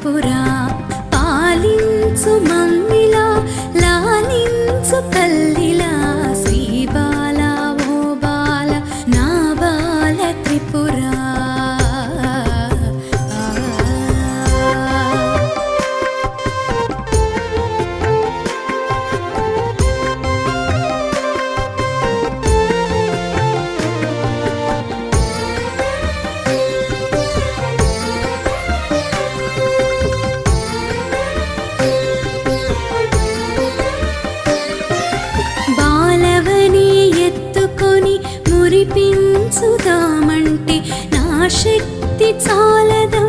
త్రిపుర పాలించు మమ్మిలా లాలించు తల్లిలా శ్రీ బాల ఓ బాల నా బాల త్రిపుర మురిపించుదామంటే నా శక్తి చాలదం